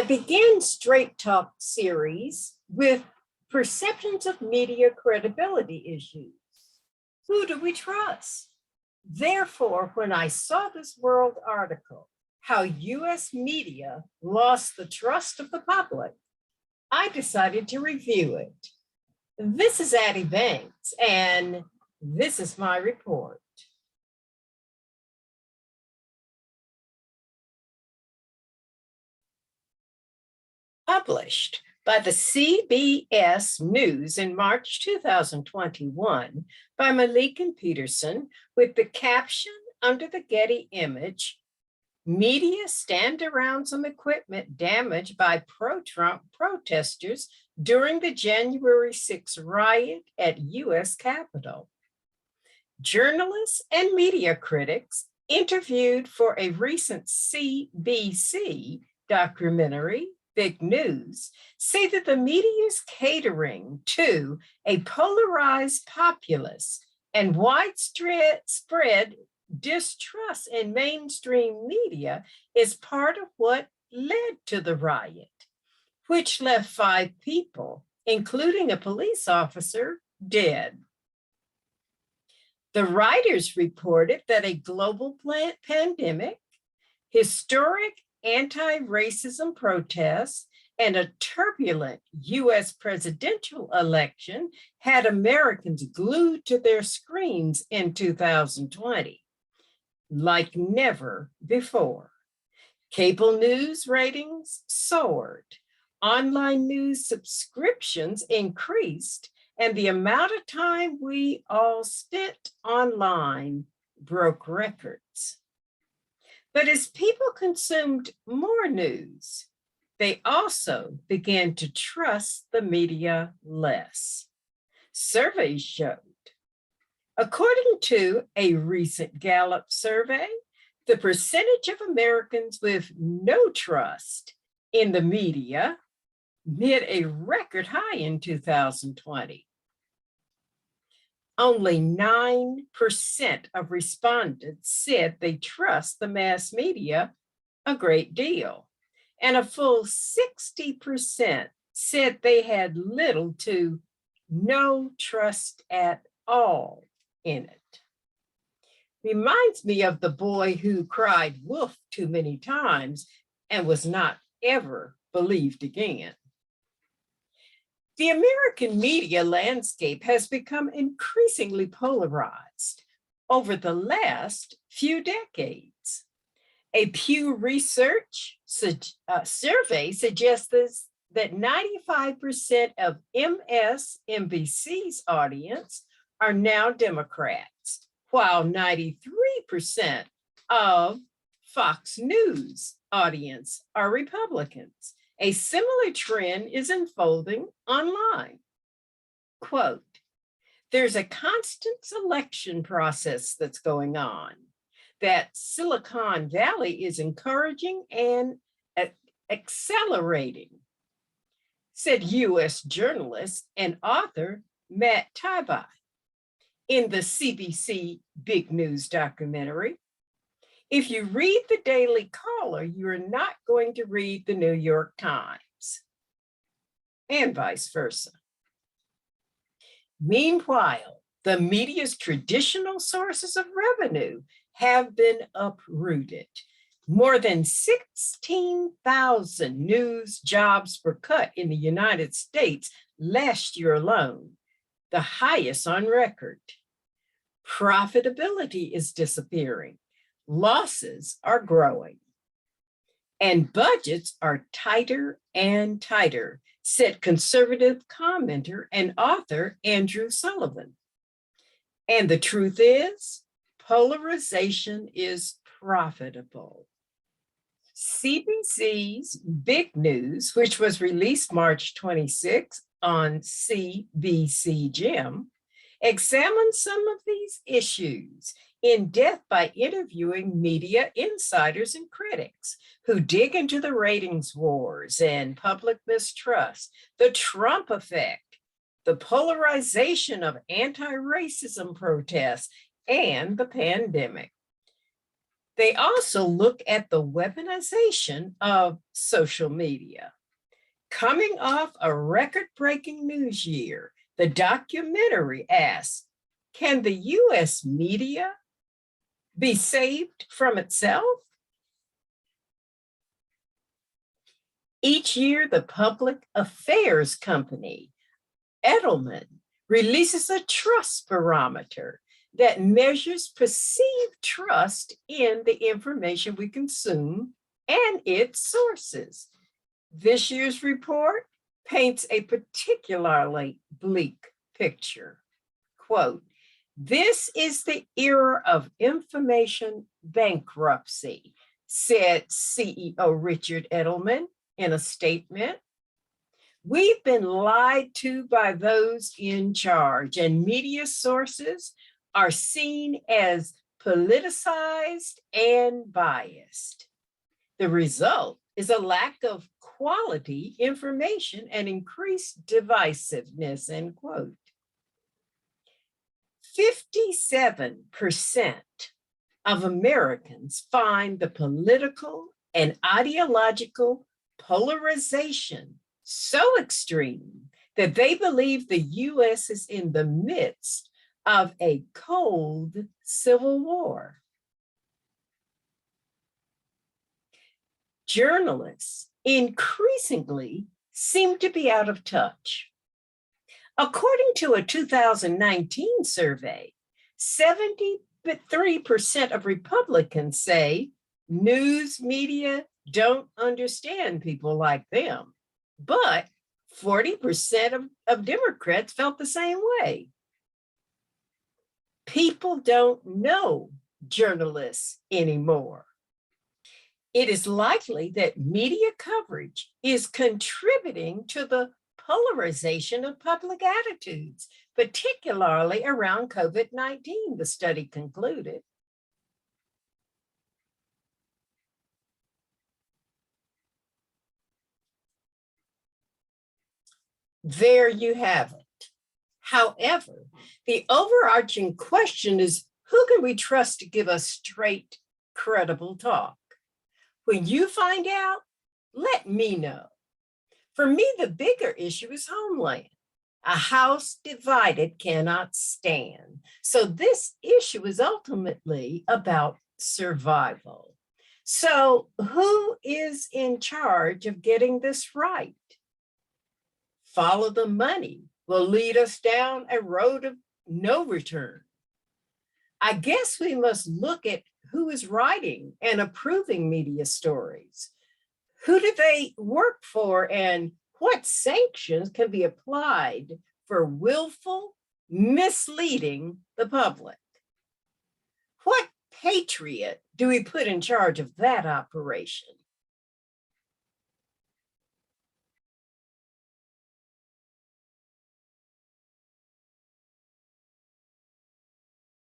began Straight Talk series with perceptions of media credibility issues. Who do we trust? Therefore, when I saw this World article, how US media lost the trust of the public, I decided to review it. This is Addi Banks, and this is my report. Published by the CBS News in March 2021 by Malik and Peterson, with the caption under the Getty image, "Media stand around some equipment damaged by pro-Trump protesters during the January 6th riot at US Capitol." Journalists and media critics interviewed for a recent CBC documentary, Big News, say that the media is catering to a polarized populace and widespread distrust in mainstream media is part of what led to the riot, which left 5 people, including a police officer, dead. The writers reported that a global pandemic, historic anti-racism protests, and a turbulent US presidential election had Americans glued to their screens in 2020, like never before. Cable news ratings soared, online news subscriptions increased, and the amount of time we all spent online broke records. But as people consumed more news, they also began to trust the media less. Surveys showed, according to a recent Gallup survey, the percentage of Americans with no trust in the media hit a record high in 2020. Only 9% of respondents said they trust the mass media a great deal, and a full 60% said they had little to no trust at all in it. Reminds me of the boy who cried wolf too many times and was not ever believed again. The American media landscape has become increasingly polarized over the last few decades. A Pew Research survey suggests that 95% of MSNBC's audience are now Democrats, while 93% of Fox News audience are Republicans. A similar trend is unfolding online. Quote, "There's a constant selection process that's going on that Silicon Valley is encouraging and accelerating," said US journalist and author Matt Taibbi in the CBC Big News documentary. If you read the Daily Caller, you're not going to read the New York Times, and vice versa. Meanwhile, the media's traditional sources of revenue have been uprooted. More than 16,000 news jobs were cut in the United States last year alone, the highest on record. Profitability is disappearing. Losses are growing, and budgets are tighter and tighter, said conservative commenter and author Andrew Sullivan. And the truth is, polarization is profitable. CBC's Big News, which was released March 26 on CBC Gem, examined some of these issues in depth by interviewing media insiders and critics who dig into the ratings wars and public mistrust, the Trump effect, the polarization of anti-racism protests, and the pandemic. They also look at the weaponization of social media. Coming off a record-breaking news year, the documentary asks, can the US media be saved from itself? Each year, the public affairs company, Edelman, releases a trust barometer that measures perceived trust in the information we consume and its sources. This year's report paints a particularly bleak picture. Quote, this is the era of information bankruptcy, said CEO Richard Edelman in a statement. We've been lied to by those in charge, and media sources are seen as politicized and biased. The result is a lack of quality information and increased divisiveness, end quote. 57% of Americans find the political and ideological polarization so extreme that they believe the US is in the midst of a cold civil war. Journalists increasingly seem to be out of touch. According to a 2019 survey, 73% of Republicans say news media don't understand people like them, but 40% of Democrats felt the same way. People don't know journalists anymore. It is likely that media coverage is contributing to the polarization of public attitudes, particularly around COVID-19, the study concluded. There you have it. However, the overarching question is, who can we trust to give us straight, credible talk? When you find out, let me know. For me, the bigger issue is Homeland. A house divided cannot stand. So this issue is ultimately about survival. So who is in charge of getting this right? Follow the money will lead us down a road of no return. I guess we must look at who is writing and approving media stories. Who do they work for, and what sanctions can be applied for willful misleading the public? What patriot do we put in charge of that operation?